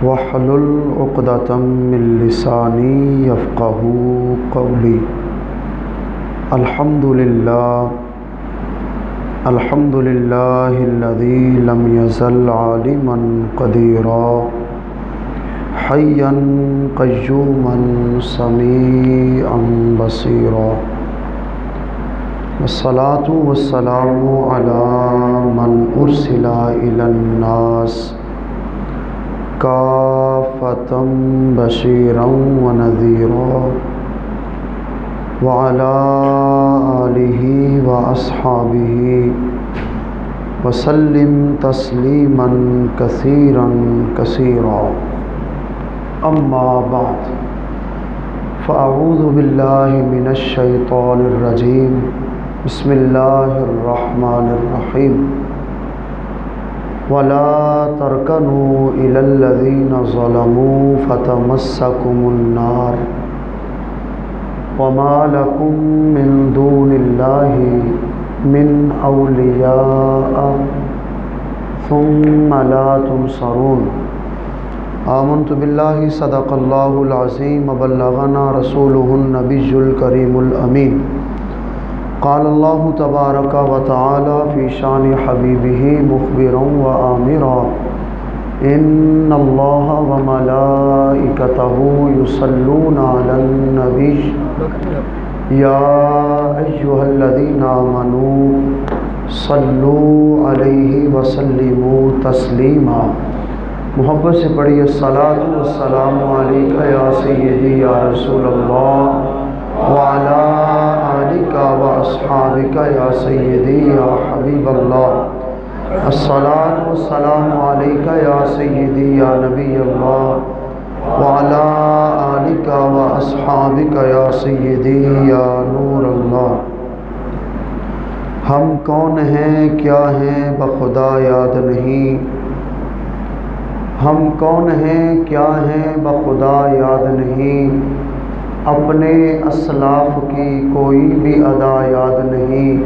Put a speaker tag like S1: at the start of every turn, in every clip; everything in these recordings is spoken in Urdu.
S1: واحلل عقدة من لسانی یفقهوا قولی۔ الحمد للہ الذی لم یزل عالما قدیرا حیا قیوما سمیعا بصیرا، والصلاة والسلام علی من ارسل الی الناس کافۃ بشیرا ونذیرا، وعلی آلہ واصحابہ وسلم تسلیما کثیرا کثیرا، اما بعد فاعوذ باللہ من الشیطان الرجیم، بسم اللہ الرحمن الرحیم۔ ولا ترکنوا الی الذین ظلموا فتمسکم النار وما لکم من دون اللہ من اولیاء ثم لا تنصرون۔ آمنت باللہ صدق اللہ العظیم وبلغنا رسولہ النبی الکریم الامین۔ قال اللہ تبارک و تعالی فی شان حبیبہ مخبرا و آمرا، ان اللہ وملائکتہ یصلون علی النبی یا ایہا الذین آمنوا صلوا علیہ وسلموا تسلیما۔ محبت سے پڑھیے الصلاۃ والسلام علیک یا سیدی یا رسول اللہ وعلی آلک واصحابک یا سیدی یا حبیب اللہ۔ الصلاۃ والسلام علیک یا سیدی یا نبی اللہ وعلی آلک واصحابک یا سیدی یا نور اللہ۔ ہم کون ہیں کیا ہیں بخدا یاد نہیں، ہم کون ہیں کیا ہیں بخدا یاد نہیں، اپنے اسلاف کی کوئی بھی ادا یاد نہیں،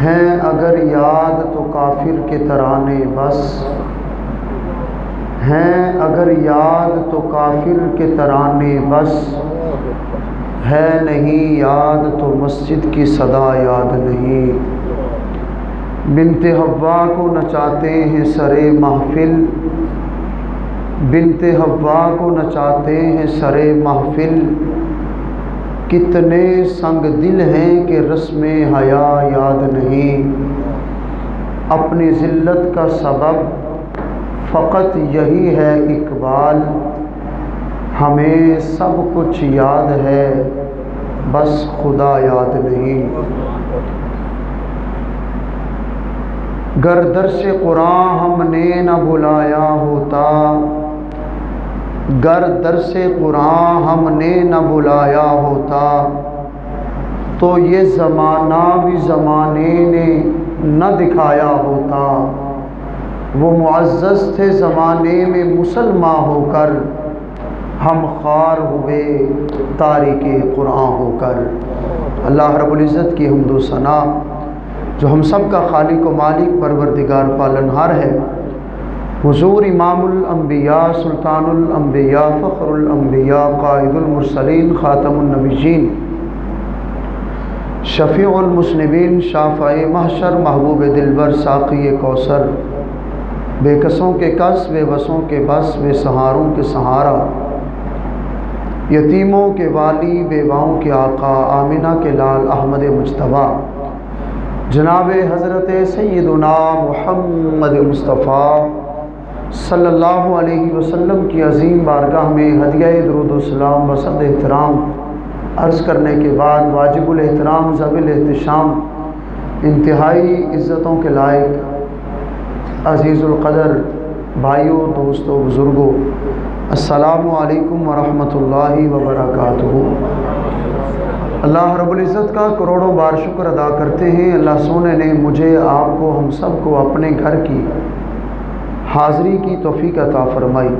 S1: ہیں اگر یاد تو کافر کے ترانے بس، ہیں اگر یاد تو کافر کے ترانے بس، ہے نہیں یاد تو مسجد کی صدا یاد نہیں۔ بنت حوا کو نچاتے ہیں سرے محفل، بنت حوا کو نچاتے ہیں سرے محفل، کتنے سنگ دل ہیں کہ رسم حیا یاد نہیں۔ اپنی ذلت کا سبب فقط یہی ہے اقبال، ہمیں سب کچھ یاد ہے بس خدا یاد نہیں۔ گر درس قرآن ہم نے نہ بلایا ہوتا، گر درس قرآن ہم نے نہ بلایا ہوتا، تو یہ زمانہ بھی زمانے نے نہ دکھایا ہوتا۔ وہ معزز تھے زمانے میں مسلمان ہو کر، ہم خوار ہوئے تارک قرآن ہو کر۔ اللہ رب العزت کی حمد و ثنا جو ہم سب کا خالق و مالک پروردگار پالنہار ہے، حضور امام الانبیاء سلطان الانبیاء فخر الانبیاء قائد المرسلین خاتم النبیین شفیع المذنبین شافع محشر محبوب دلبر ساقی کوثر، بے کسوں کے کس بے بسوں کے بس بے سہاروں کے سہارا، یتیموں کے والی بیواؤں کے آقا آمنہ کے لال احمد مجتبیٰ جناب حضرت سیدنا محمد مصطفیٰ صلی اللہ علیہ وسلم کی عظیم بارگاہ میں ہدیہ درود و سلام و صد احترام عرض کرنے کے بعد واجب الاحترام ذوی الاحتشام انتہائی عزتوں کے لائق عزیز القدر بھائیوں دوستوں بزرگوں، السلام علیکم ورحمۃ اللہ وبرکاتہ۔ اللہ رب العزت کا کروڑوں بار شکر ادا کرتے ہیں، اللہ سونے نے مجھے آپ کو ہم سب کو اپنے گھر کی حاضری کی توفیق عطا فرمائی۔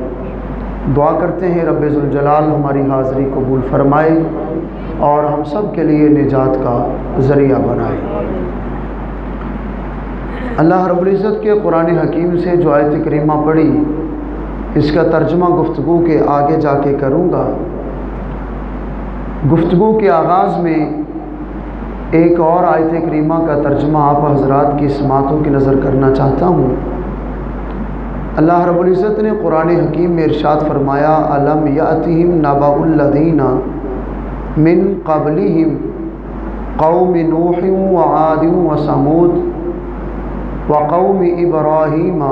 S1: دعا کرتے ہیں رب ذوالجلال ہماری حاضری قبول فرمائے اور ہم سب کے لیے نجات کا ذریعہ بنائے۔ اللہ رب العزت کے قرآن حکیم سے جو آیت کریمہ پڑھی، اس کا ترجمہ گفتگو کے آگے جا کے کروں گا۔ گفتگو کے آغاز میں ایک اور آیت کریمہ کا ترجمہ آپ حضرات کی سماعتوں کی نظر کرنا چاہتا ہوں۔ اللہ رب العزت نے قرآن حکیم میں ارشاد فرمایا، الم یأتہم نبأ الذین من قبلہم قوم نوح وعاد وثمود وقوم ابراہیم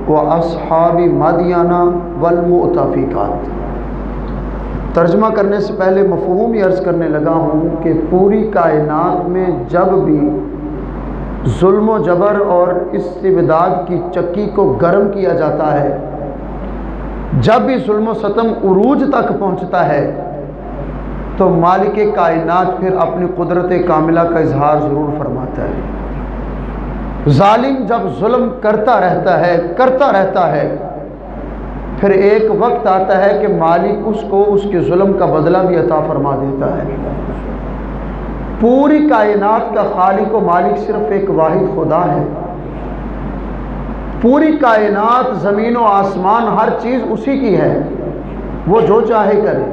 S1: واصحاب مدین والمؤتفکات۔ ترجمہ کرنے سے پہلے مفہوم یہ عرض کرنے لگا ہوں کہ پوری کائنات میں جب بھی ظلم و جبر اور استبداد کی چکی کو گرم کیا جاتا ہے، جب بھی ظلم و ستم عروج تک پہنچتا ہے، تو مالک کائنات پھر اپنی قدرت کاملہ کا اظہار ضرور فرماتا ہے۔ ظالم جب ظلم کرتا رہتا ہے پھر ایک وقت آتا ہے کہ مالک اس کو اس کے ظلم کا بدلہ بھی عطا فرما دیتا ہے۔ پوری کائنات کا خالق و مالک صرف ایک واحد خدا ہے۔ پوری کائنات، زمین و آسمان، ہر چیز اسی کی ہے، وہ جو چاہے کرے۔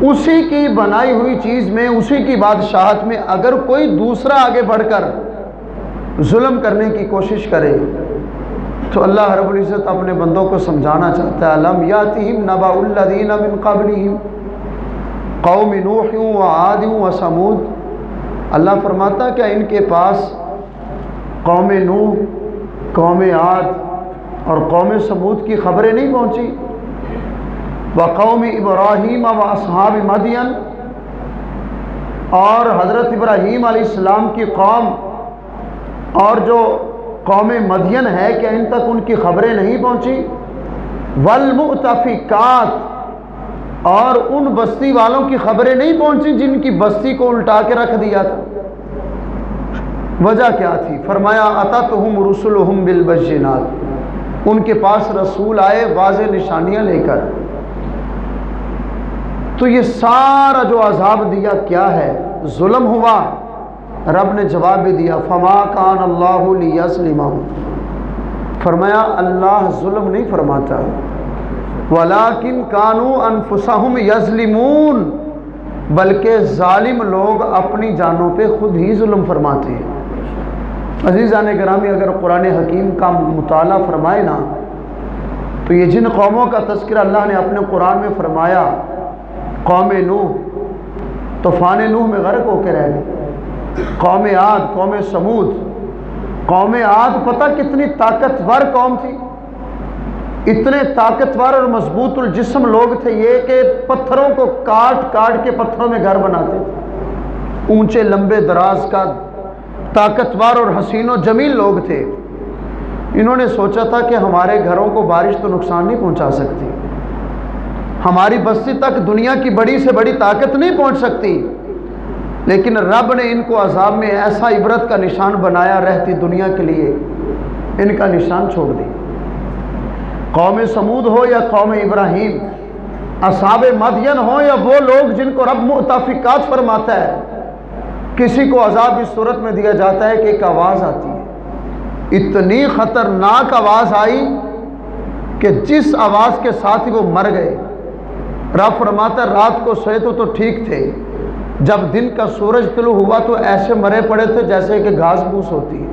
S1: اسی کی بنائی ہوئی چیز میں، اسی کی بادشاہت میں اگر کوئی دوسرا آگے بڑھ کر ظلم کرنے کی کوشش کرے تو اللہ رب العزت اپنے بندوں کو سمجھانا چاہتا ہے، الم یاتہم نبأ الذین من قبلہم قوم نوح وعاد وثمود۔ اللہ فرماتا ہے کہ ان کے پاس قوم نوح، قوم عاد اور قوم ثمود کی خبریں نہیں پہنچی؟ وقوم ابراہیم واصحاب مدین، اور حضرت ابراہیم علیہ السلام کی قوم اور جو قوم مدین ہے، کہ ان تک ان کی خبریں نہیں پہنچی؟ والمؤتفکات، اور ان بستی والوں کی خبریں نہیں پہنچی جن کی بستی کو الٹا کے رکھ دیا تھا۔ وجہ کیا تھی؟ فرمایا اتتہم رسلہم بالبینات، ان کے پاس رسول آئے واضح نشانیاں لے کر۔ تو یہ سارا جو عذاب دیا کیا ہے؟ ظلم ہوا۔ رب نے جواب بھی دیا، فما کان اللہ لیظلمہم، فرمایا اللہ ظلم نہیں فرماتا، ولیکن کانوا انفسہم یظلمون، بلکہ ظالم لوگ اپنی جانوں پہ خود ہی ظلم فرماتے ہیں۔ عزیزان گرامی، اگر قرآن حکیم کا مطالعہ فرمائے نا تو یہ جن قوموں کا تذکرہ اللہ نے اپنے قرآن میں فرمایا، قوم نوح طوفان نوح میں غرق ہو کے رہ گئی، قوم عاد، قوم ثمود۔ قوم عاد پتہ کتنی طاقتور قوم تھی، اتنے طاقتور اور مضبوط الجسم لوگ تھے یہ کہ پتھروں کو کاٹ کاٹ کے پتھروں میں گھر بناتے تھے۔ اونچے لمبے دراز کا طاقتور اور حسین و جمیل لوگ تھے۔ انہوں نے سوچا تھا کہ ہمارے گھروں کو بارش تو نقصان نہیں پہنچا سکتی، ہماری بستی تک دنیا کی بڑی سے بڑی طاقت نہیں پہنچ سکتی، لیکن رب نے ان کو عذاب میں ایسا عبرت کا نشان بنایا، رہتی دنیا کے لیے ان کا نشان چھوڑ دی۔ قوم ثمود ہو یا قوم ابراہیم، اصحاب مدین ہو یا وہ لوگ جن کو رب مؤتفکات فرماتا ہے، کسی کو عذاب اس صورت میں دیا جاتا ہے کہ ایک آواز آتی ہے، اتنی خطرناک آواز آئی کہ جس آواز کے ساتھ ہی وہ مر گئے۔ رب فرماتا ہے رات کو سوئے تو ٹھیک تھے، جب دن کا سورج طلوع ہوا تو ایسے مرے پڑے تھے جیسے کہ گھاس پھوس ہوتی ہے۔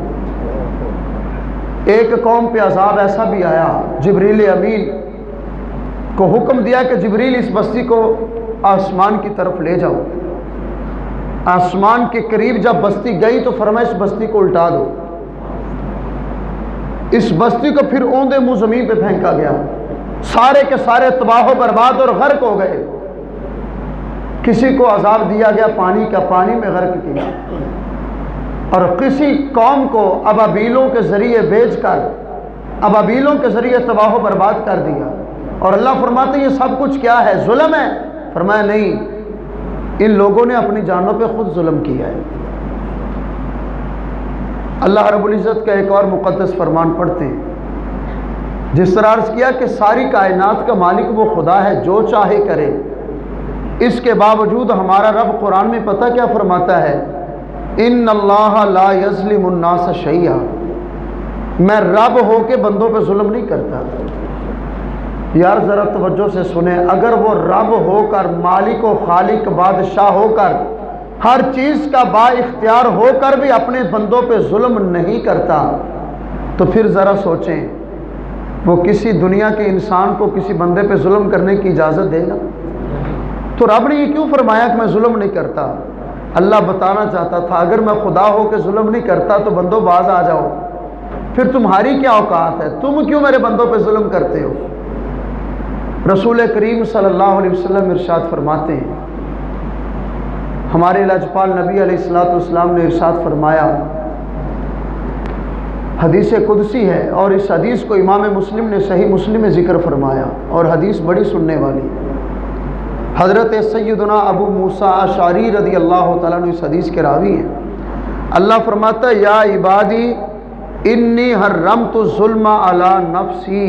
S1: ایک قوم پہ عذاب ایسا بھی آیا، جبریل امین کو حکم دیا کہ جبریل اس بستی کو آسمان کی طرف لے جاؤ۔ آسمان کے قریب جب بستی گئی تو فرمایا اس بستی کو الٹا دو۔ اس بستی کو پھر اوندے منہ زمین پہ پھینکا گیا، سارے کے سارے تباہ و برباد اور غرق ہو گئے۔ کسی کو عذاب دیا گیا پانی کا، پانی میں غرق کیا، اور کسی قوم کو ابابیلوں کے ذریعے بھیج کر ابابیلوں کے ذریعے تباہ و برباد کر دیا۔ اور اللہ فرماتے یہ سب کچھ کیا ہے؟ ظلم ہے؟ فرمایا نہیں، ان لوگوں نے اپنی جانوں پہ خود ظلم کیا ہے۔ اللہ رب العزت کا ایک اور مقدس فرمان پڑھتے ہیں، جس طرح عرض کیا کہ ساری کائنات کا مالک وہ خدا ہے جو چاہے کرے، اس کے باوجود ہمارا رب قرآن میں پتہ کیا فرماتا ہے؟ ان اللہ لا یظلم الناس شیئا، میں رب ہو کے بندوں پہ ظلم نہیں کرتا۔ یار ذرا توجہ سے سنیں، اگر وہ رب ہو کر، مالک و خالق بادشاہ ہو کر، ہر چیز کا با اختیار ہو کر بھی اپنے بندوں پہ ظلم نہیں کرتا، تو پھر ذرا سوچیں وہ کسی دنیا کے انسان کو کسی بندے پہ ظلم کرنے کی اجازت دے گا؟ تو رب نے یہ کیوں فرمایا کہ میں ظلم نہیں کرتا؟ اللہ بتانا چاہتا تھا اگر میں خدا ہو کے ظلم نہیں کرتا تو بندوں باز آ جاؤ، پھر تمہاری کیا اوقات ہے؟ تم کیوں میرے بندوں پہ ظلم کرتے ہو؟ رسول کریم صلی اللہ علیہ وسلم ارشاد فرماتے ہیں، ہمارے لاجپال نبی علیہ السلام نے ارشاد فرمایا، حدیث قدسی ہے اور اس حدیث کو امام مسلم نے صحیح مسلم میں ذکر فرمایا، اور حدیث بڑی سننے والی۔ حضرت سیدنا ابو موسیٰ اشعری رضی اللہ تعالیٰ عنہ اس حدیث کے راوی ہیں۔ اللہ فرماتا ہے یا عبادی انی حرمت الظلم علی نفسی،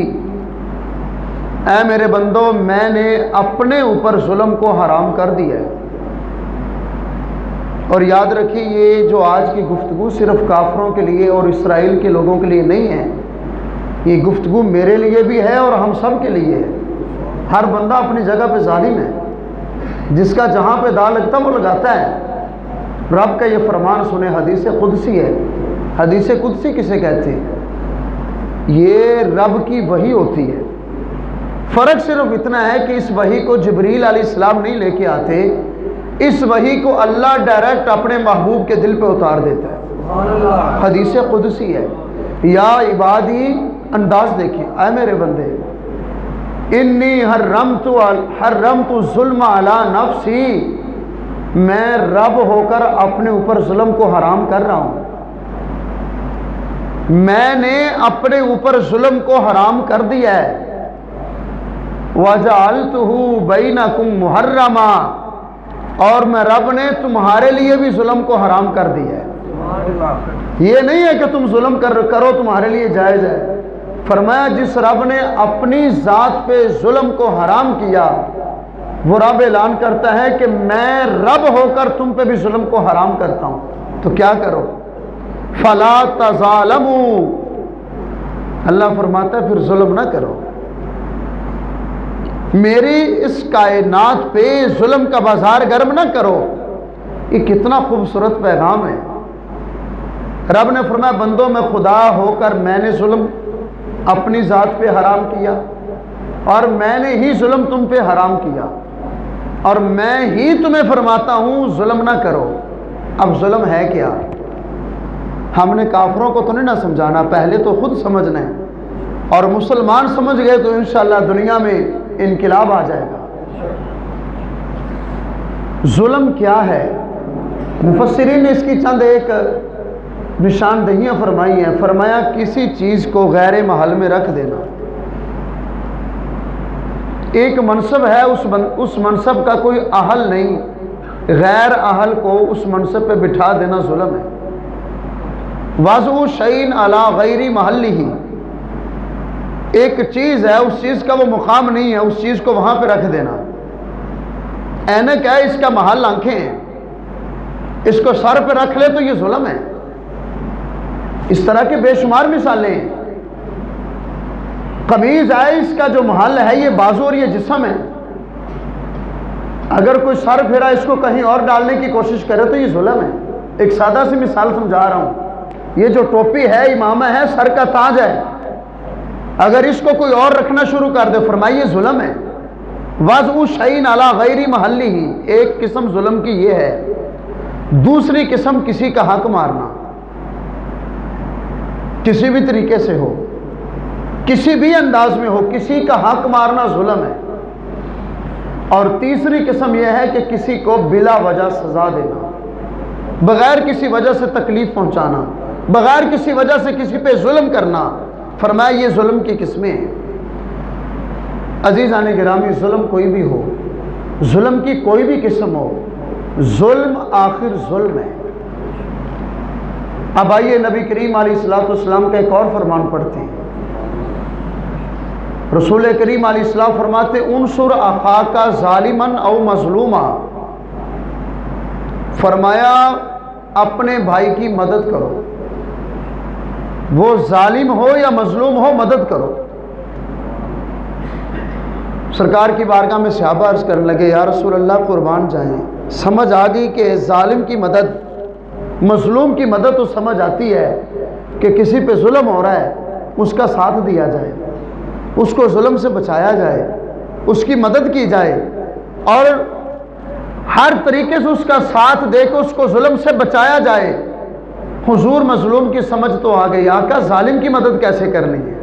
S1: اے میرے بندو میں نے اپنے اوپر ظلم کو حرام کر دیا ہے۔ اور یاد رکھیے یہ جو آج کی گفتگو صرف کافروں کے لیے اور اسرائیل کے لوگوں کے لیے نہیں ہے، یہ گفتگو میرے لیے بھی ہے اور ہم سب کے لیے ہے۔ ہر بندہ اپنی جگہ پہ ظالم ہے، جس کا جہاں پہ دا لگتا وہ لگاتا ہے۔ رب کا یہ فرمان سنے، حدیث قدسی ہے۔ حدیث قدسی کسے کہتے ہیں؟ یہ رب کی وحی ہوتی ہے۔ فرق صرف اتنا ہے کہ اس وحی کو جبریل علیہ السلام نہیں لے کے آتے، اس وحی کو اللہ ڈائریکٹ اپنے محبوب کے دل پہ اتار دیتا ہے۔ حدیث قدسی ہے۔ یا عبادی، انداز دیکھیں، اے میرے بندے، انی حرمت الظلم علی نفسی، میں رب ہو کر اپنے اوپر ظلم کو حرام کر رہا ہوں، میں نے اپنے اوپر ظلم کو حرام کر دیا ہے۔ وَجَعَلْتُهُ بَيْنَكُمْ مُحَرَّمًا، اور میں رب نے تمہارے لیے بھی ظلم کو حرام کر دیا ہے۔ یہ نہیں ہے کہ تم ظلم کرو تمہارے لیے جائز ہے۔ فرمایا جس رب نے اپنی ذات پہ ظلم کو حرام کیا، وہ رب اعلان کرتا ہے کہ میں رب ہو کر تم پہ بھی ظلم کو حرام کرتا ہوں، تو کیا کرو؟ فَلَا تَظَالَمُوا، اللہ فرماتا ہے پھر ظلم نہ کرو۔ میری اس کائنات پہ ظلم کا بازار گرم نہ کرو۔ یہ کتنا خوبصورت پیغام ہے۔ رب نے فرمایا بندوں میں خدا ہو کر میں نے ظلم اپنی ذات پہ حرام کیا، اور میں نے ہی ظلم تم پہ حرام کیا، اور میں ہی تمہیں فرماتا ہوں ظلم نہ کرو۔ اب ظلم ہے کیا؟ ہم نے کافروں کو تو نہیں نہ سمجھانا، پہلے تو خود سمجھنا ہے، اور مسلمان سمجھ گئے تو انشاءاللہ دنیا میں انقلاب آ جائے گا۔ ظلم کیا ہے؟ مفسرین نے اس کی چند ایک نشاندہیاں فرمائی ہیں۔ فرمایا کسی چیز کو غیر محل میں رکھ دینا۔ ایک منصب ہے، اس منصب کا کوئی اہل نہیں، غیر اہل کو اس منصب پہ بٹھا دینا ظلم ہے۔ وضع شیء علی غیر محلہ، ایک چیز ہے اس چیز کا وہ مقام نہیں ہے، اس چیز کو وہاں پہ رکھ دینا۔ اینک ہے، اس کا محل آنکھیں ہیں، اس کو سر پہ رکھ لے تو یہ ظلم ہے۔ اس طرح کے بے شمار مثالیں ہیں۔ قمیض ہے، اس کا جو محل ہے یہ بازو اور یہ جسم ہے، اگر کوئی سر پھیرا اس کو کہیں اور ڈالنے کی کوشش کرے تو یہ ظلم ہے۔ ایک سادہ سی مثال سمجھا رہا ہوں، یہ جو ٹوپی ہے، امامہ ہے، سر کا تاج ہے، اگر اس کو کوئی اور رکھنا شروع کر دے، فرمائیے ظلم ہے۔ وضع شیء علی غیر محلہ، ایک قسم ظلم کی یہ ہے۔ دوسری قسم کسی کا حق مارنا، کسی بھی طریقے سے ہو، کسی بھی انداز میں ہو، کسی کا حق مارنا ظلم ہے۔ اور تیسری قسم یہ ہے کہ کسی کو بلا وجہ سزا دینا، بغیر کسی وجہ سے تکلیف پہنچانا، بغیر کسی وجہ سے کسی پہ ظلم کرنا۔ فرمایا یہ ظلم کی قسمیں ہیں۔ عزیزان گرامی، ظلم کوئی بھی ہو، ظلم کی کوئی بھی قسم ہو، ظلم آخر ظلم ہے۔ اب آئیے نبی کریم علیہ السلام کا ایک اور فرمان پڑھتے ہیں۔ رسول کریم علیہ السلام فرماتے انصر اخاک ظالما او مظلوما، فرمایا اپنے بھائی کی مدد کرو، وہ ظالم ہو یا مظلوم ہو، مدد کرو۔ سرکار کی بارگاہ میں صحابہ عرض کرنے لگے یا رسول اللہ قربان جائیں، سمجھ آ گئی کہ ظالم کی مدد، مظلوم کی مدد تو سمجھ آتی ہے کہ کسی پہ ظلم ہو رہا ہے اس کا ساتھ دیا جائے، اس کو ظلم سے بچایا جائے، اس کی مدد کی جائے، اور ہر طریقے سے اس کا ساتھ دے کے اس کو ظلم سے بچایا جائے۔ حضور مظلوم کی سمجھ تو آ گئی، آقا ظالم کی مدد کیسے کرنی ہے؟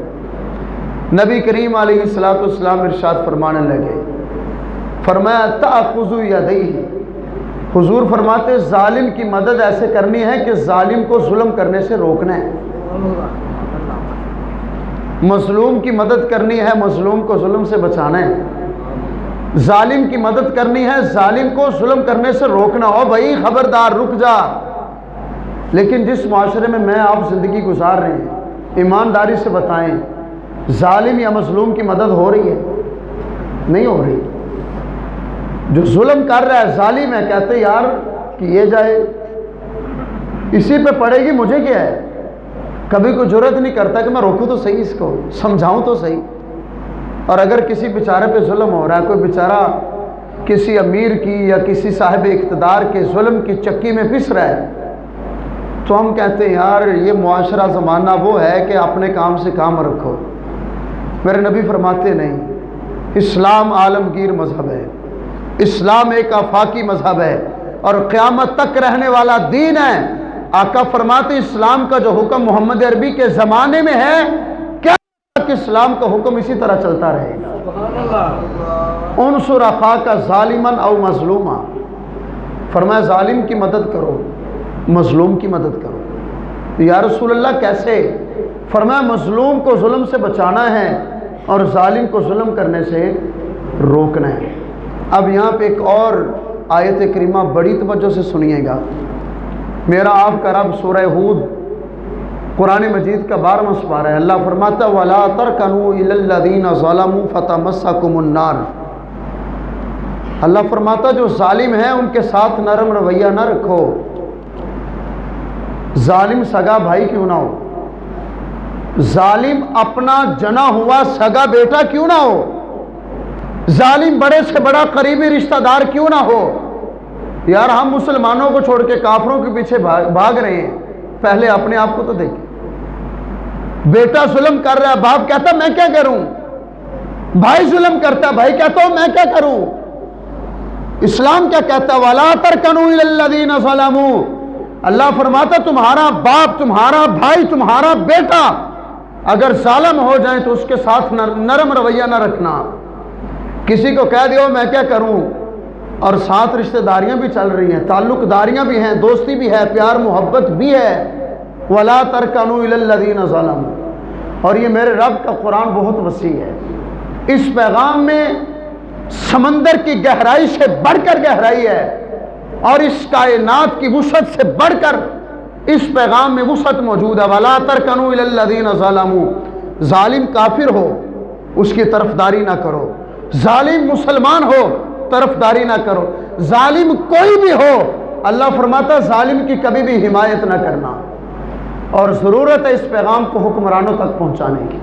S1: نبی کریم علیہ السلام ارشاد فرمانے لگے، فرمایا تأخذ یدیہ، حضور فرماتے ظالم کی مدد ایسے کرنی ہے کہ ظالم کو ظلم کرنے سے روکنا ہے، مظلوم کی مدد کرنی ہے، مظلوم کو ظلم سے بچانا ہے، ظالم کی مدد کرنی ہے، ظالم کو ظلم کرنے سے روکنا ہو، بھائی خبردار رک جا۔ لیکن جس معاشرے میں آپ زندگی گزار رہے ہیں، ایمانداری سے بتائیں ظالم یا مظلوم کی مدد ہو رہی ہے؟ نہیں ہو رہی۔ جو ظلم کر رہا ہے ظالم ہے، کہتے یار کیے جائے، اسی پہ پڑے گی، مجھے کیا ہے؟ کبھی کوئی جرأت نہیں کرتا کہ میں روکوں تو صحیح، اس کو سمجھاؤں تو صحیح۔ اور اگر کسی بیچارے پہ ظلم ہو رہا ہے، کوئی بیچارہ کسی امیر کی یا کسی صاحب اقتدار کے ظلم کی چکی میں پس رہا ہے، تو ہم کہتے ہیں یار یہ معاشرہ زمانہ وہ ہے کہ اپنے کام سے کام رکھو۔ میرے نبی فرماتے نہیں، اسلام عالمگیر مذہب ہے، اسلام ایک آفاقی مذہب ہے اور قیامت تک رہنے والا دین ہے۔ آقا فرماتے اسلام کا جو حکم محمد عربی کے زمانے میں ہے، کیا تک اسلام کا حکم اسی طرح چلتا رہے گا۔ انصر اخاک ظالما او مظلوما، فرمایا ظالم کی مدد کرو، مظلوم کی مدد کرو۔ یا رسول اللہ کیسے؟ فرمایا مظلوم کو ظلم سے بچانا ہے اور ظالم کو ظلم کرنے سے روکنا ہے۔ اب یہاں پہ ایک اور آیت کریمہ بڑی توجہ سے سنیے گا۔ میرا آپ کا رب سورہ ہود قرآن مجید کا 12واں سپارہ ہے، اللہ فرماتا وَلَا تَرْكَنُوا إِلَى الَّذِينَ ظَلَمُوا فَتَمَسَّكُمُ النَّارُ، اللہ فرماتا جو ظالم ہیں ان کے ساتھ نرم رویہ نہ رکھو، ظالم سگا بھائی کیوں نہ ہو، ظالم اپنا جنا ہوا سگا بیٹا کیوں نہ ہو، ظالم بڑے سے بڑا قریبی رشتہ دار کیوں نہ ہو۔ یار ہم مسلمانوں کو چھوڑ کے کافروں کے پیچھے بھاگ رہے ہیں، پہلے اپنے آپ کو تو دیکھیں۔ بیٹا ظلم کر رہا ہے، باپ کہتا میں کیا کروں، بھائی ظلم کرتا ہے، بھائی کہتا ہوں میں کیا کروں۔ اسلام کیا کہتا ہے وَلَا تَرْكَنُوا إِلَى الَّذِينَ ظَلَمُوا، اللہ فرماتا تمہارا باپ، تمہارا بھائی، تمہارا بیٹا اگر ظالم ہو جائیں تو اس کے ساتھ نرم رویہ نہ رکھنا۔ کسی کو کہہ دیو میں کیا کروں، اور ساتھ رشتہ داریاں بھی چل رہی ہیں، تعلق داریاں بھی ہیں، دوستی بھی ہے، پیار محبت بھی ہے۔ وَلَا تَرْكَنُوا إِلَى الَّذِينَ ظَلَمُوا، اور یہ میرے رب کا قرآن بہت وسیع ہے، اس پیغام میں سمندر کی گہرائی سے بڑھ کر گہرائی ہے، اور اس کائنات کی وسعت سے بڑھ کر اس پیغام میں وسعت موجود ہے۔ وَلَا تَرْكَنُوا إِلَى الَّذِينَ ظَلَمُوا، ظالم کافر ہو اس کی طرفداری نہ کرو، ظالم مسلمان ہو طرفداری نہ کرو، ظالم کوئی بھی ہو اللہ فرماتا ظالم کی کبھی بھی حمایت نہ کرنا۔ اور ضرورت ہے اس پیغام کو حکمرانوں تک پہنچانے کی،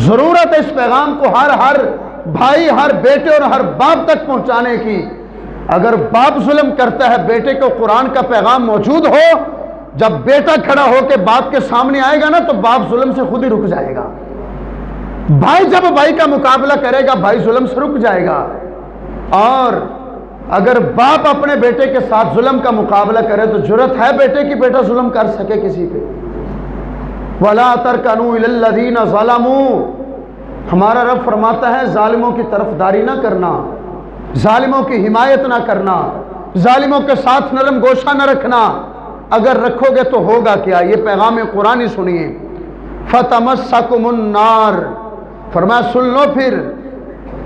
S1: ضرورت ہے اس پیغام کو ہر بھائی، ہر بیٹے اور ہر باپ تک پہنچانے کی۔ اگر باپ ظلم کرتا ہے، بیٹے کو قرآن کا پیغام موجود ہو، جب بیٹا کھڑا ہو کے باپ کے سامنے آئے گا نا تو باپ ظلم سے خود ہی رک جائے گا، بھائی جب بھائی کا مقابلہ کرے گا بھائی ظلم سے رک جائے گا۔ اور اگر باپ اپنے بیٹے کے ساتھ ظلم کا مقابلہ کرے تو جرأت ہے بیٹے کی بیٹا ظلم کر سکے کسی پہ؟ وَلَا تَرْكَنُوا إِلَى الَّذِينَ ظَلَمُوا، ہمارا رب فرماتا ہے ظالموں کی طرفداری نہ کرنا، ظالموں کی حمایت نہ کرنا، ظالموں کے ساتھ نرم گوشہ نہ رکھنا۔ اگر رکھو گے تو ہوگا کیا؟ یہ پیغام قرآن سنیے، فَتَمَسَّكُمُ النَّارُ، فرمایا سن لو پھر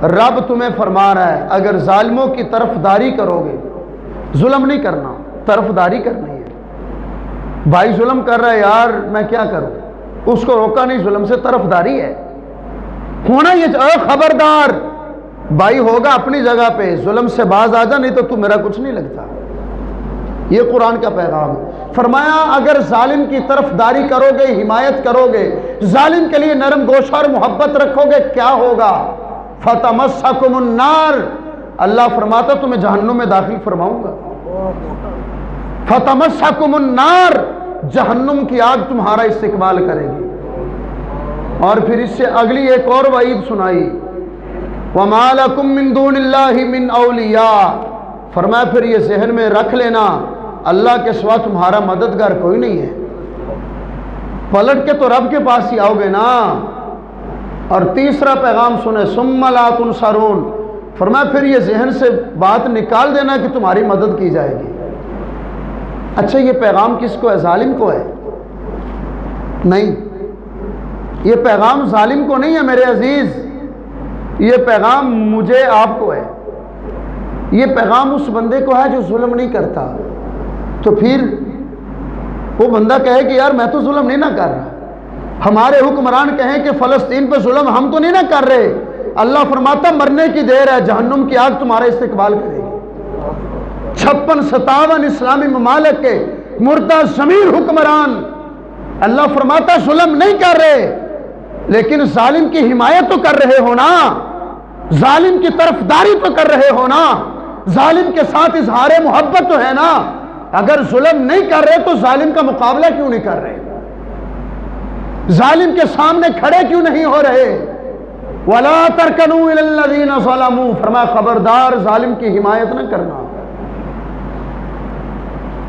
S1: رب تمہیں فرما رہا ہے اگر ظالموں کی طرفداری کرو گے، ظلم نہیں کرنا، طرفداری کرنی ہے۔ بھائی ظلم کر رہا ہے، یار میں کیا کروں، اس کو روکا نہیں، ظلم سے طرفداری ہے ہونا یہ خبردار، بھائی ہوگا اپنی جگہ پہ، ظلم سے باز آ جا نہیں تو میرا کچھ نہیں لگتا۔ یہ قرآن کا پیغام ہے۔ فرمایا اگر ظالم کی طرفداری کرو گے، حمایت کرو گے، ظالم کے لیے نرم گوشہ اور محبت رکھو گے، کیا ہوگا؟ فتمسکم النار، اللہ فرماتا تمہیں جہنم میں داخل فرماؤں گا۔ فتمسکم النار، جہنم کی آگ تمہارا استقبال کرے گی۔ اور پھر اس سے اگلی ایک اور وعید سنائی، وَمَا لَكُم مِّن دُونِ اللَّهِ مِّنْ أَوْلِيَاءَ، فرمایا پھر یہ ذہن میں رکھ لینا اللہ کے سوا تمہارا مددگار کوئی نہیں ہے، پلٹ کے تو رب کے پاس ہی آؤ گے نا۔ اور تیسرا پیغام سنیں، ثُمَّ لَا تُنصَرُونَ، فرمایا پھر یہ ذہن سے بات نکال دینا کہ تمہاری مدد کی جائے گی۔ اچھا یہ پیغام کس کو ہے؟ ظالم کو ہے؟ نہیں، یہ پیغام ظالم کو نہیں ہے میرے عزیز، یہ پیغام مجھے آپ کو ہے۔ یہ پیغام اس بندے کو ہے جو ظلم نہیں کرتا۔ تو پھر وہ بندہ کہے کہ یار میں تو ظلم نہیں نہ کر رہا، ہمارے حکمران کہیں کہ فلسطین پہ ظلم ہم تو نہیں نہ کر رہے، اللہ فرماتا مرنے کی دیر ہے، جہنم کی آگ تمہارا استقبال کرے گی۔ 56-57 اسلامی ممالک کے مردہ ضمیر حکمران، اللہ فرماتا ظلم نہیں کر رہے، لیکن ظالم کی حمایت تو کر رہے ہو نا، ظالم کی طرفداری تو کر رہے ہو نا، ظالم کے ساتھ اظہار محبت تو ہے نا۔ اگر ظلم نہیں کر رہے تو ظالم کا مقابلہ کیوں نہیں کر رہے؟ ظالم کے سامنے کھڑے کیوں نہیں ہو رہے؟ وَلَا تَرْكَنُوا إِلَى الَّذِينَ ظَلَمُوا، فرمایا خبردار ظالم کی حمایت نہ کرنا۔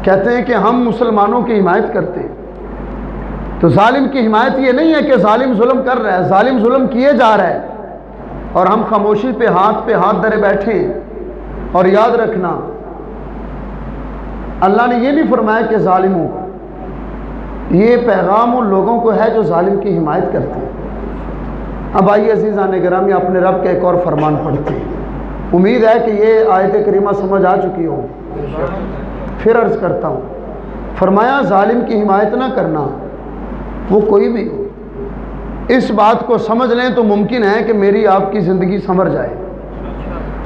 S1: کہتے ہیں کہ ہم مسلمانوں کی حمایت کرتے ہیں، تو ظالم کی حمایت یہ نہیں ہے کہ ظالم ظلم کر رہا ہے، ظالم ظلم کیے جا رہا ہے اور ہم خاموشی پہ ہاتھ دھرے بیٹھے ہیں۔ اور یاد رکھنا اللہ نے یہ نہیں فرمایا کہ ظالموں، یہ پیغام ان لوگوں کو ہے جو ظالم کی حمایت کرتے ہیں۔ اب آئیے عزیزان گرامی اپنے رب کا ایک اور فرمان پڑھتے ہیں، امید ہے کہ یہ آیت کریمہ سمجھ آ چکی ہو۔ پھر عرض کرتا ہوں، فرمایا ظالم کی حمایت نہ کرنا، وہ کوئی بھی ہو۔ اس بات کو سمجھ لیں تو ممکن ہے کہ میری آپ کی زندگی سنور جائے،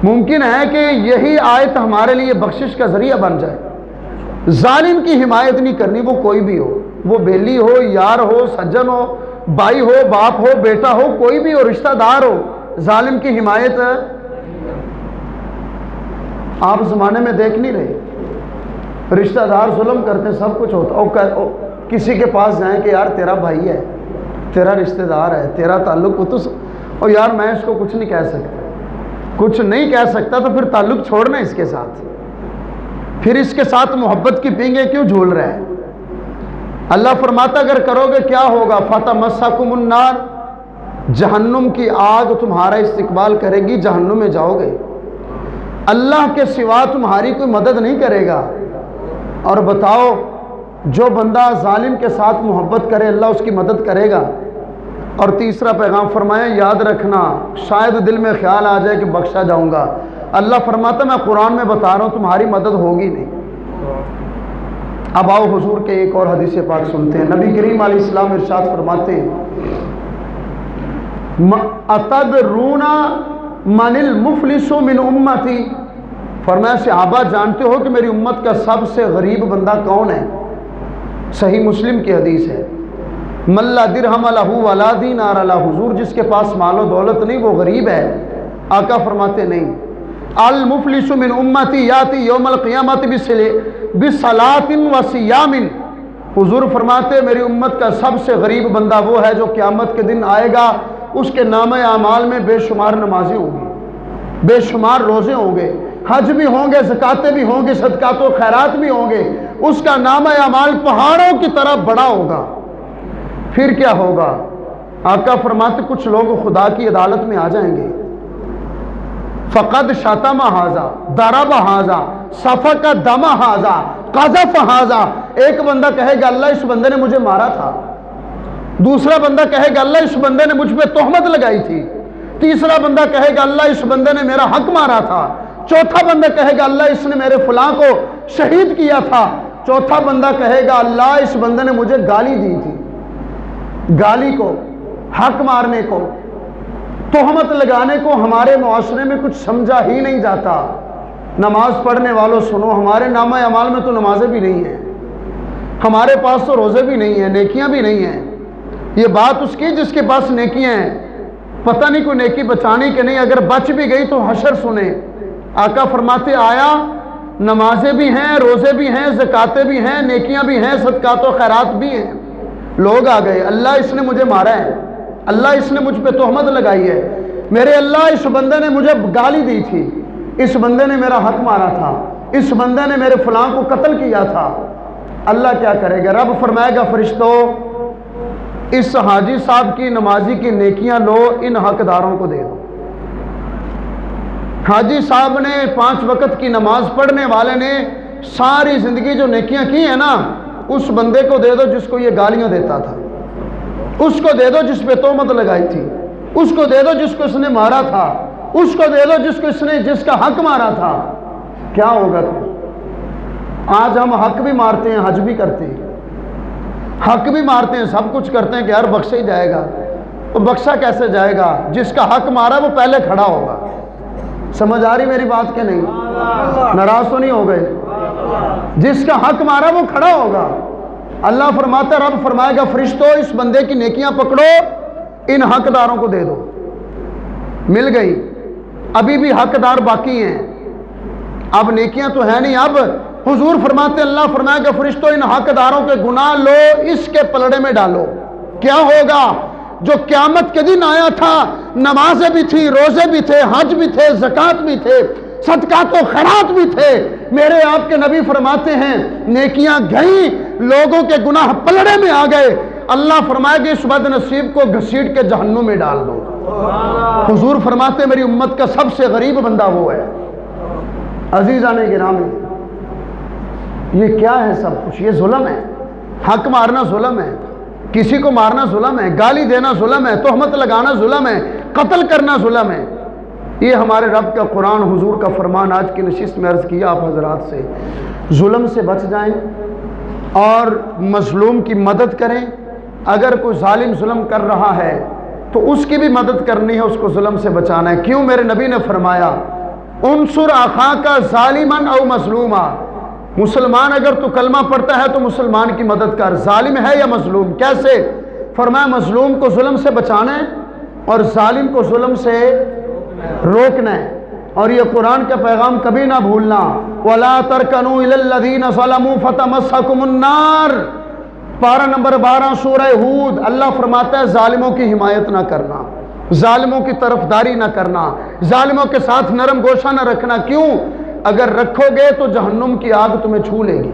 S1: ممکن ہے کہ یہی آیت ہمارے لیے بخشش کا ذریعہ بن جائے۔ ظالم کی حمایت نہیں کرنی، وہ کوئی بھی ہو، وہ بیلی ہو، یار ہو، سجن ہو، بھائی ہو، باپ ہو، بیٹا ہو، کوئی بھی ہو، رشتہ دار ہو، ظالم کی حمایت آپ زمانے میں دیکھ نہیں رہے، رشتہ دار ظلم کرتے سب کچھ ہوتا، اور کسی کے پاس جائیں کہ یار تیرا بھائی ہے، تیرا رشتہ دار ہے، تیرا تعلق تو، اور یار میں اس کو کچھ نہیں کہہ سکتا، کچھ نہیں کہہ سکتا تو پھر تعلق چھوڑنا اس کے ساتھ، پھر اس کے ساتھ محبت کی پینگیں کیوں جھول رہا ہے؟ اللہ فرماتا اگر کرو گے کیا ہوگا؟ فتمسکم النار، جہنم کی آگ تمہارا استقبال کرے گی، جہنم میں جاؤ گے، اللہ کے سوا تمہاری کوئی مدد نہیں کرے گا۔ اور بتاؤ جو بندہ ظالم کے ساتھ محبت کرے اللہ اس کی مدد کرے گا۔ اور تیسرا پیغام فرمایا یاد رکھنا، شاید دل میں خیال آ جائے کہ بخشا جاؤں گا، اللہ فرماتا میں قرآن میں بتا رہا ہوں تمہاری مدد ہوگی نہیں۔ اب آؤ حضور کے ایک اور حدیث پاک سنتے ہیں، نبی کریم علیہ السلام ارشاد فرماتے ہیں، اتدرون من المفلس من امتی، فرمایا صحابہ جانتے ہو کہ میری امت کا سب سے غریب بندہ کون ہے؟ صحیح مسلم کی حدیث ہے، من لا درہم لہ ولا دینار لہ، حضور جس کے پاس مال و دولت نہیں وہ غریب ہے؟ آقا فرماتے نہیں، المفلس من امتی یاتی یوم القیامت بصلاۃ و صیام، حضور فرماتے میری امت کا سب سے غریب بندہ وہ ہے جو قیامت کے دن آئے گا، اس کے نامہ اعمال میں بے شمار نمازیں ہوں گی، بے شمار روزے ہوں گے، حج بھی ہوں گے، زکاتیں بھی ہوں گی، صدقات و خیرات بھی ہوں گے، اس کا نامہ اعمال پہاڑوں کی طرح بڑا ہوگا۔ پھر کیا ہوگا؟ آقا فرماتے کچھ لوگ خدا کی عدالت میں آ جائیں گے، فقد شتم ھذا، ضرب ھذا، سفک دم ھذا، قذف ھذا، ایک بندہ کہے گا اللہ اس بندے نے مجھے مارا تھا، دوسرا بندہ کہے گا اللہ اس بندے نے مجھ پہ تہمت لگائی تھی، تیسرا بندہ کہے گا اللہ اس بندے نے میرا حق مارا تھا، چوتھا بندہ کہے گا اللہ اس نے میرے فلاں کو شہید کیا تھا، چوتھا بندہ کہے گا اللہ اس بندے نے مجھے گالی دی تھی۔ گالی کو، حق مارنے کو، تہمت لگانے کو ہمارے معاشرے میں کچھ سمجھا ہی نہیں جاتا۔ نماز پڑھنے والوں سنو، ہمارے نامہ اعمال میں تو نمازیں بھی نہیں ہیں، ہمارے پاس تو روزے بھی نہیں ہیں، نیکیاں بھی نہیں ہیں، یہ بات اس کی جس کے پاس نیکیاں ہیں، پتہ نہیں کوئی نیکی بچانی کہ نہیں، اگر بچ بھی گئی تو حشر سنیں۔ آقا فرماتے آیا نمازیں بھی ہیں، روزے بھی ہیں، زکاتیں بھی ہیں، نیکیاں بھی ہیں، صدقات و خیرات بھی ہیں۔ لوگ آ گئے، اللہ اس نے مجھے مارا ہے، اللہ اس نے مجھ پہ تہمت لگائی ہے، میرے اللہ اس بندے نے مجھے گالی دی تھی، اس بندے نے میرا حق مارا تھا، اس بندے نے میرے فلاں کو قتل کیا تھا۔ اللہ کیا کرے گا؟ رب فرمائے گا فرشتوں اس حاجی صاحب کی نمازی کی نیکیاں لو، ان حقداروں کو دے دو۔ حاجی صاحب نے 5 وقت کی نماز پڑھنے والے نے ساری زندگی جو نیکیاں کی ہیں نا، اس بندے کو دے دو جس کو یہ گالیاں دیتا تھا، اس کو دے دو جس پہ تہمت لگائی تھی، اس کو دے دو جس کو اس نے مارا تھا، اس کو دے دو جس کا حق مارا تھا۔ کیا ہوگا پھر؟ آج ہم حق بھی مارتے ہیں، حج بھی کرتے ہیں، حق بھی مارتے ہیں، سب کچھ کرتے ہیں کہ یار بخشا ہی جائے گا۔ وہ بخشا کیسے جائے گا؟ جس کا حق مارا وہ پہلے کھڑا ہوگا۔ سمجھ آ رہی میری بات کہ نہیں؟ ناراض تو نہیں ہو گئے؟ جس کا حق مارا وہ کھڑا ہوگا۔ اللہ فرماتا ہے، رب فرمائے گا فرشتوں اس بندے کی نیکیاں پکڑو، ان حقداروں کو دے دو۔ مل گئی، ابھی بھی حقدار باقی ہیں، اب نیکیاں تو ہے نہیں۔ اب حضور فرماتے اللہ فرمائے گا فرشتوں ان حقداروں کے گناہ لو، اس کے پلڑے میں ڈالو۔ کیا ہوگا؟ جو قیامت کے دن آیا تھا، نمازیں بھی تھی، روزے بھی تھے، حج بھی تھے، زکات بھی تھے، صدقات و خیرات بھی تھے، میرے آپ کے نبی فرماتے ہیں نیکیاں گئیں، لوگوں کے گناہ پلڑے میں آ گئے، اللہ فرمائے گا اس بد نصیب کو گھسیٹ کے جہنم میں ڈال دو۔ حضور فرماتے ہیں میری امت کا سب سے غریب بندہ وہ ہے۔ عزیزان گرامی، یہ کیا ہے؟ سب کچھ یہ ظلم ہے۔ حق مارنا ظلم ہے، کسی کو مارنا ظلم ہے، گالی دینا ظلم ہے، تہمت لگانا ظلم ہے، قتل کرنا ظلم ہے۔ یہ ہمارے رب کا قرآن، حضور کا فرمان آج کی نشست میں عرض کیا آپ حضرات سے، ظلم سے بچ جائیں اور مظلوم کی مدد کریں۔ اگر کوئی ظالم ظلم کر رہا ہے تو اس کی بھی مدد کرنی ہے، اس کو ظلم سے بچانا ہے۔ کیوں؟ میرے نبی نے فرمایا انصر اخاک ظالما او مظلوما، مسلمان اگر تو کلمہ پڑھتا ہے تو مسلمان کی مدد کر، ظالم ہے یا مظلوم۔ کیسے؟ فرمایا مظلوم کو ظلم سے بچانا ہے اور ظالم کو ظلم سے روکنا ہے۔ اور یہ قرآن کا پیغام کبھی نہ بھولنا، وَلَا تَرْكَنُوا إِلَى الَّذِينَ ظَلَمُوا فَتَمَسَّكُمُ النَّارُ، پارہ نمبر 12 سورہ ہود۔ اللہ فرماتا ہے ظالموں کی حمایت نہ کرنا، ظالموں کی طرفداری نہ کرنا، ظالموں کے ساتھ نرم گوشہ نہ رکھنا۔ کیوں؟ اگر رکھو گے تو جہنم کی آگ تمہیں چھو لے گی،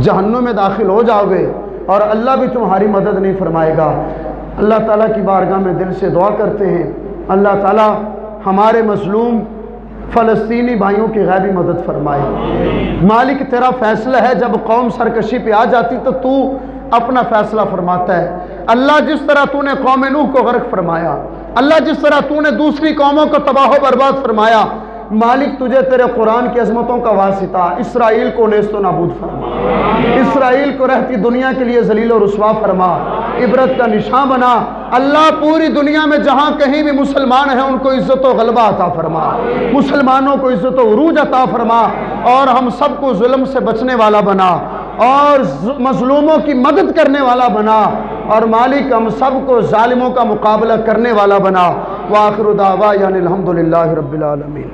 S1: جہنم میں داخل ہو جاؤ گے اور اللہ بھی تمہاری مدد نہیں فرمائے گا۔ اللہ تعالیٰ کی بارگاہ میں دل سے دعا کرتے ہیں اللہ تعالیٰ ہمارے مظلوم فلسطینی بھائیوں کی غیبی مدد فرمائے۔ مالک تیرا فیصلہ ہے، جب قوم سرکشی پہ آ جاتی تو تو اپنا فیصلہ فرماتا ہے۔ اللہ جس طرح تو نے قوم نوح کو غرق فرمایا، اللہ جس طرح تو نے دوسری قوموں کو تباہ و برباد فرمایا، مالک تجھے تیرے قرآن کی عظمتوں کا واسطہ اسرائیل کو نیست و نابود فرما، اسرائیل کو رہتی دنیا کے لیے ذلیل و رسوا فرما، عبرت کا نشان بنا۔ اللہ پوری دنیا میں جہاں کہیں بھی مسلمان ہیں ان کو عزت و غلبہ عطا فرما، مسلمانوں کو عزت و عروج عطا فرما، اور ہم سب کو ظلم سے بچنے والا بنا اور مظلوموں کی مدد کرنے والا بنا، اور مالک ہم سب کو ظالموں کا مقابلہ کرنے والا بنا۔ وآخر دعوانا الحمدللہ رب العالمین۔